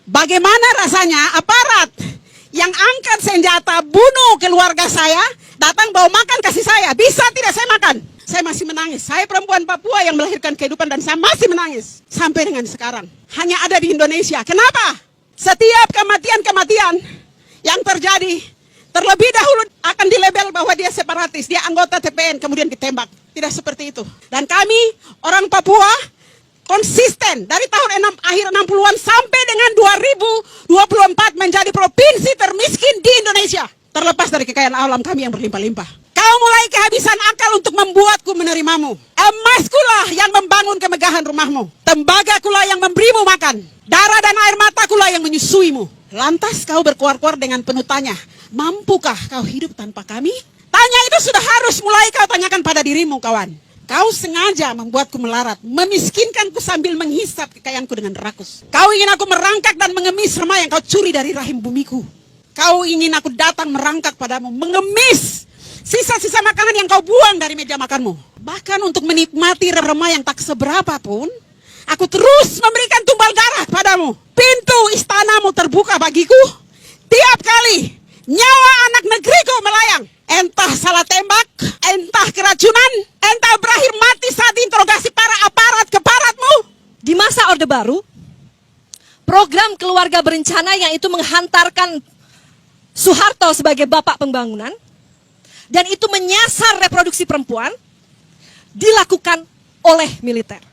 Bagaimana rasanya aparat yang angkat senjata bunuh keluarga saya, datang bawa makan kasih saya, bisa tidak saya makan? Saya masih menangis. Saya perempuan Papua yang melahirkan kehidupan dan saya masih menangis sampai dengan sekarang. Hanya ada di Indonesia. Kenapa? Setiap kematian-kematian yang terjadi terlebih dahulu akan dilabel bahwa dia separatis, dia anggota TPN, kemudian ditembak. Tidak seperti itu. Dan kami orang Papua konsisten dari akhir 60-an sampai dengan 2024 menjadi provinsi termiskin di Indonesia. Terlepas dari kekayaan alam kami yang berlimpah-limpah. Kau mulai kehabisan akal untuk membuatku menerimamu. Emaskulah yang membangun kemegahan rumahmu. Tembagakulah yang memberimu makan. Darah dan air matakulah yang menyusuimu. Lantas kau berkuar-kuar dengan penuh tanya, mampukah kau hidup tanpa kami? Tanya itu sudah harus mulai kau tanyakan pada dirimu, kawan. Kau sengaja membuatku melarat, memiskinkanku sambil menghisap kekayaanku dengan rakus. Kau ingin aku merangkak dan mengemis remah yang kau curi dari rahim bumiku. Kau ingin aku datang merangkak padamu, mengemis sisa-sisa makanan yang kau buang dari meja makanmu. Bahkan untuk menikmati remah yang tak seberapa pun, aku terus memberikan tumbal darah padamu. Pintu istanamu terbuka bagiku. Tiap kali nyawa anak negeriku melayang. Entah salah tembak, entah keracunan, entah berakhir mati saat interogasi para aparat keparatmu. Di masa Orde Baru, program keluarga berencana yang itu menghantarkan Soeharto sebagai bapak pembangunan, dan itu menyasar reproduksi perempuan, dilakukan oleh militer.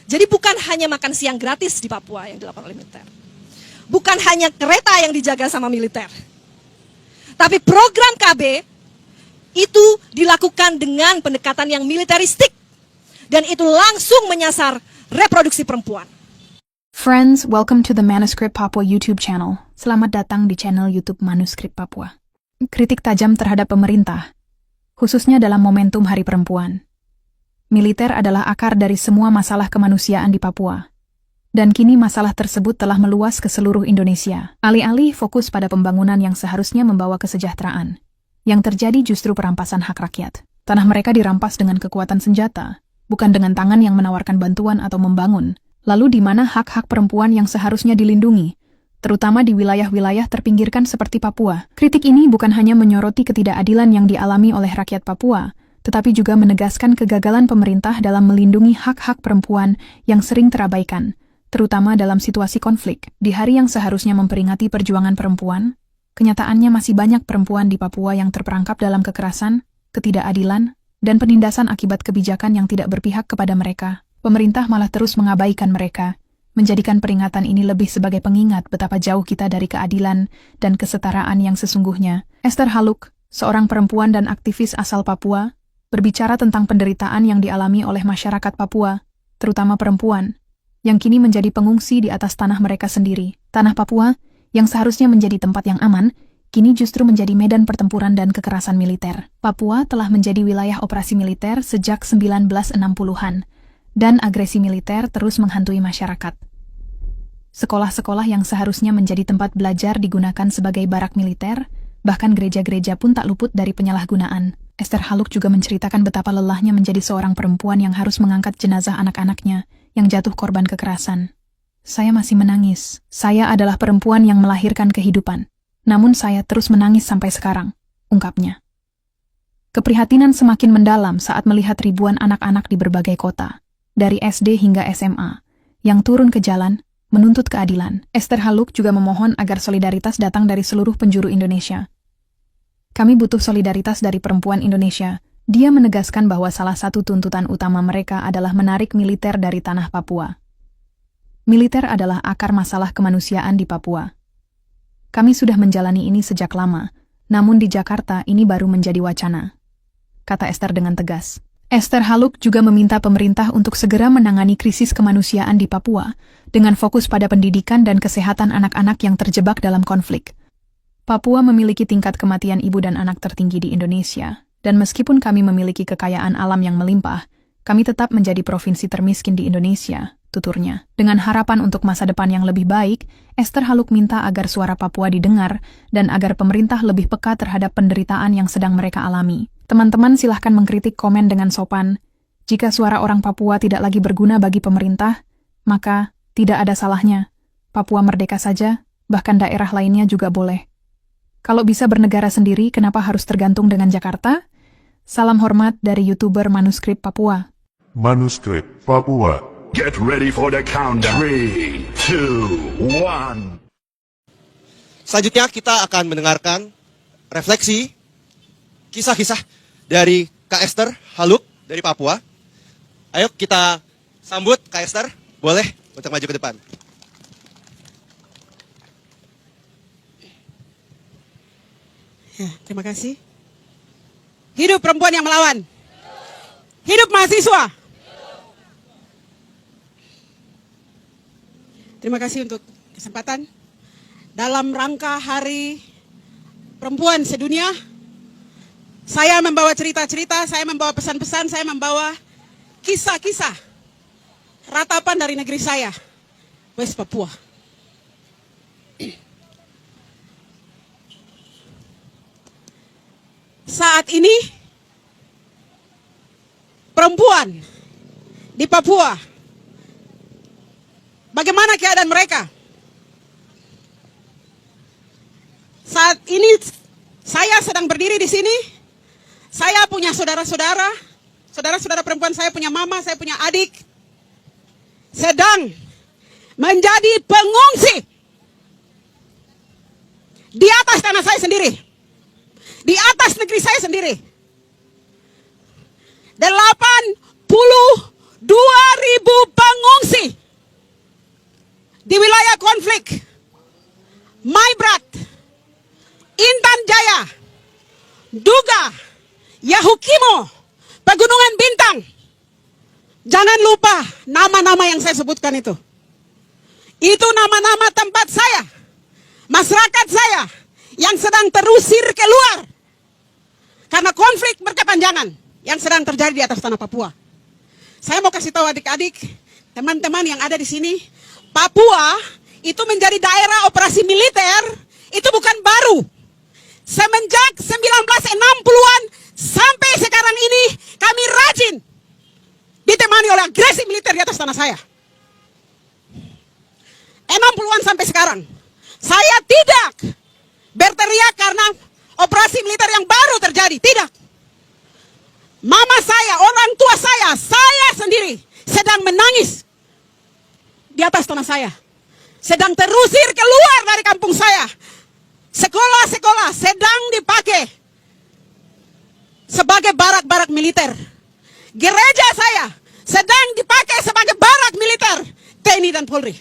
Jadi bukan hanya makan siang gratis di Papua yang dilakukan oleh militer. Bukan hanya kereta yang dijaga sama militer. Tapi program KB itu dilakukan dengan pendekatan yang militeristik. Dan itu langsung menyasar reproduksi perempuan. Friends, welcome to the Manuscript Papua YouTube channel. Selamat datang di channel YouTube Manuscript Papua. Kritik tajam terhadap pemerintah, khususnya dalam momentum Hari Perempuan. Militer adalah akar dari semua masalah kemanusiaan di Papua. Dan kini masalah tersebut telah meluas ke seluruh Indonesia. Alih-alih fokus pada pembangunan yang seharusnya membawa kesejahteraan, yang terjadi justru perampasan hak rakyat. Tanah mereka dirampas dengan kekuatan senjata, bukan dengan tangan yang menawarkan bantuan atau membangun. Lalu di mana hak-hak perempuan yang seharusnya dilindungi, terutama di wilayah-wilayah terpinggirkan seperti Papua? Kritik ini bukan hanya menyoroti ketidakadilan yang dialami oleh rakyat Papua, tetapi juga menegaskan kegagalan pemerintah dalam melindungi hak-hak perempuan yang sering terabaikan, terutama dalam situasi konflik. Di hari yang seharusnya memperingati perjuangan perempuan, kenyataannya masih banyak perempuan di Papua yang terperangkap dalam kekerasan, ketidakadilan, dan penindasan akibat kebijakan yang tidak berpihak kepada mereka. Pemerintah malah terus mengabaikan mereka, menjadikan peringatan ini lebih sebagai pengingat betapa jauh kita dari keadilan dan kesetaraan yang sesungguhnya. Esther Haluk, seorang perempuan dan aktivis asal Papua, berbicara tentang penderitaan yang dialami oleh masyarakat Papua, terutama perempuan, yang kini menjadi pengungsi di atas tanah mereka sendiri. Tanah Papua, yang seharusnya menjadi tempat yang aman, kini justru menjadi medan pertempuran dan kekerasan militer. Papua telah menjadi wilayah operasi militer sejak 1960-an, dan agresi militer terus menghantui masyarakat. Sekolah-sekolah yang seharusnya menjadi tempat belajar digunakan sebagai barak militer, bahkan gereja-gereja pun tak luput dari penyalahgunaan. Esther Haluk juga menceritakan betapa lelahnya menjadi seorang perempuan yang harus mengangkat jenazah anak-anaknya yang jatuh korban kekerasan. Saya masih menangis. Saya adalah perempuan yang melahirkan kehidupan. Namun saya terus menangis sampai sekarang, ungkapnya. Keprihatinan semakin mendalam saat melihat ribuan anak-anak di berbagai kota, dari SD hingga SMA, yang turun ke jalan, menuntut keadilan. Esther Haluk juga memohon agar solidaritas datang dari seluruh penjuru Indonesia. Kami butuh solidaritas dari perempuan Indonesia. Dia menegaskan bahwa salah satu tuntutan utama mereka adalah menarik militer dari tanah Papua. Militer adalah akar masalah kemanusiaan di Papua. Kami sudah menjalani ini sejak lama, namun di Jakarta ini baru menjadi wacana, kata Esther dengan tegas. Esther Haluk juga meminta pemerintah untuk segera menangani krisis kemanusiaan di Papua dengan fokus pada pendidikan dan kesehatan anak-anak yang terjebak dalam konflik. Papua memiliki tingkat kematian ibu dan anak tertinggi di Indonesia, dan meskipun kami memiliki kekayaan alam yang melimpah, kami tetap menjadi provinsi termiskin di Indonesia, tuturnya. Dengan harapan untuk masa depan yang lebih baik, Esther Haluk minta agar suara Papua didengar dan agar pemerintah lebih peka terhadap penderitaan yang sedang mereka alami. Teman-teman silahkan mengkritik komen dengan sopan. Jika suara orang Papua tidak lagi berguna bagi pemerintah, maka tidak ada salahnya Papua merdeka saja, bahkan daerah lainnya juga boleh. Kalau bisa bernegara sendiri, kenapa harus tergantung dengan Jakarta? Salam hormat dari YouTuber Manuskrip Papua. Manuskrip Papua. Get ready for the countdown. 3, 2, 1. Selanjutnya kita akan mendengarkan refleksi kisah-kisah dari Kak Esther Haluk dari Papua. Ayo kita sambut Kak Esther, boleh untuk maju ke depan. Ya, terima kasih. Hidup perempuan yang melawan. Hidup mahasiswa. Terima kasih untuk kesempatan. Dalam rangka Hari Perempuan Sedunia, saya membawa cerita-cerita, saya membawa pesan-pesan, saya membawa kisah-kisah ratapan dari negeri saya, West Papua. Saat ini, perempuan di Papua, bagaimana keadaan mereka? Saat ini saya sedang berdiri di sini. Saya punya saudara-saudara perempuan, saya punya mama, saya punya adik, sedang menjadi pengungsi di atas tanah saya sendiri, di atas negeri saya sendiri. 82.000 pengungsi di wilayah konflik Maibrat, Intan Jaya, Duga, Yahukimo, Pegunungan Bintang. Jangan lupa nama-nama yang saya sebutkan itu. Itu nama-nama tempat saya, masyarakat saya yang sedang terusir keluar karena konflik berkepanjangan yang sedang terjadi di atas tanah Papua. Saya mau kasih tahu adik-adik, teman-teman yang ada di sini, Papua itu menjadi daerah operasi militer, itu bukan baru. Semenjak 1960-an sampai sekarang ini kami rajin ditemani oleh agresi militer di atas tanah saya. 60-an sampai sekarang. Saya tidak berteriak karena operasi militer yang baru terjadi, tidak. Mama saya, orang tua saya sendiri sedang menangis di atas tanah saya. Sedang terusir keluar dari kampung saya. Sekolah-sekolah sedang dipakai sebagai barak-barak militer. Gereja saya sedang dipakai sebagai barak militer TNI dan Polri.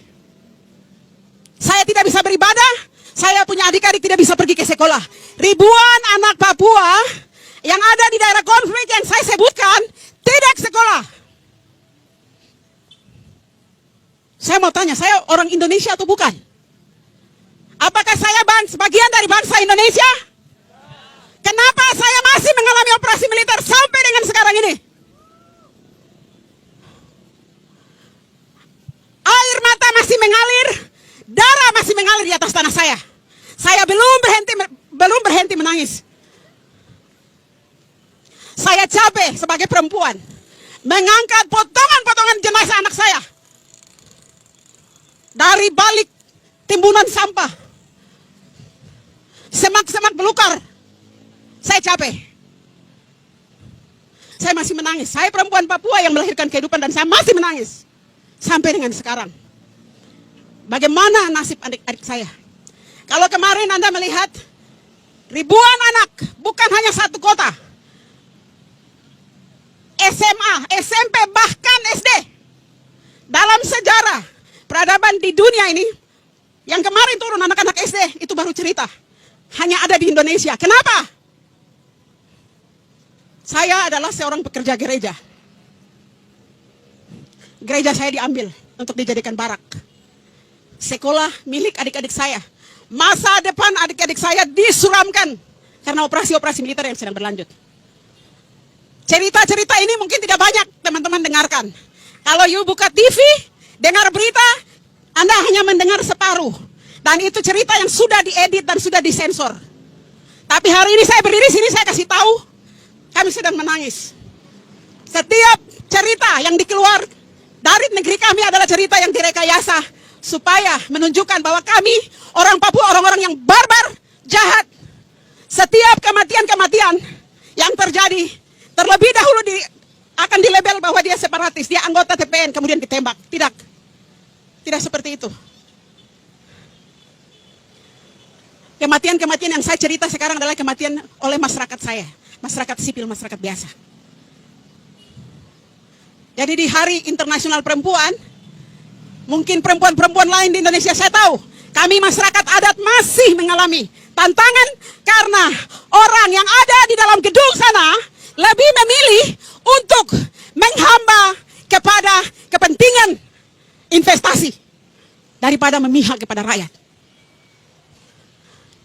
Saya tidak bisa beribadah, saya punya adik-adik tidak bisa pergi ke sekolah. Ribuan anak Papua yang ada di daerah konflik yang saya sebutkan tidak sekolah. Saya mau tanya, saya orang Indonesia atau bukan? Apakah saya sebagian dari bangsa Indonesia? Kenapa saya masih mengalami operasi militer sampai dengan sekarang ini? Air mata masih mengalir, darah masih mengalir di atas tanah saya. Saya belum berhenti menangis. Saya capek sebagai perempuan mengangkat potongan-potongan jenazah anak saya dari balik timbunan sampah, semak-semak belukar. Saya capek. Saya masih menangis. Saya perempuan Papua yang melahirkan kehidupan dan saya masih menangis sampai dengan sekarang. Bagaimana nasib adik-adik saya? Kalau kemarin Anda melihat ribuan anak, bukan hanya satu kota, SMA, SMP, bahkan SD, dalam sejarah peradaban di dunia ini, yang kemarin turun anak-anak SD, itu baru cerita. Hanya ada di Indonesia. Kenapa? Saya adalah seorang pekerja gereja. Gereja saya diambil untuk dijadikan barak. Sekolah milik adik-adik saya. Masa depan adik-adik saya disuramkan karena operasi-operasi militer yang sedang berlanjut. Cerita-cerita ini mungkin tidak banyak teman-teman dengarkan. Kalau you buka TV, dengar berita, Anda hanya mendengar separuh. Dan itu cerita yang sudah diedit dan sudah disensor. Tapi hari ini saya berdiri sini, saya kasih tahu, kami sedang menangis. Setiap cerita yang dikeluar dari negeri kami adalah cerita yang direkayasa supaya menunjukkan bahwa kami orang Papua orang-orang yang barbar, jahat. Setiap kematian-kematian yang terjadi terlebih dahulu akan dilabel bahwa dia separatis, dia anggota TPN kemudian ditembak. Tidak. Tidak seperti itu. Kematian-kematian yang saya cerita sekarang adalah kematian oleh masyarakat saya, masyarakat sipil, masyarakat biasa. Jadi di Hari Internasional Perempuan, mungkin perempuan-perempuan lain di Indonesia, saya tahu, kami masyarakat adat masih mengalami tantangan karena orang yang ada di dalam gedung sana lebih memilih untuk menghamba kepada kepentingan investasi daripada memihak kepada rakyat.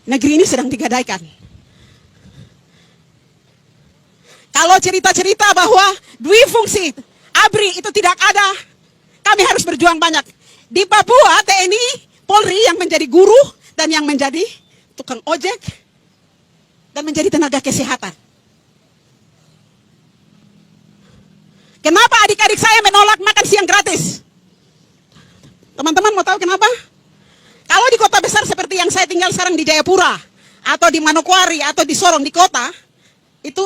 Negeri ini sedang digadaikan. Kalau cerita-cerita bahwa dwi fungsi ABRI itu tidak ada, kami harus berjuang banyak. Di Papua, TNI, Polri yang menjadi guru dan yang menjadi tukang ojek dan menjadi tenaga kesehatan. Kenapa adik-adik saya menolak makan siang gratis? Teman-teman mau tahu kenapa? Kalau di kota besar seperti yang saya tinggal sekarang di Jayapura, atau di Manokwari, atau di Sorong, di kota, itu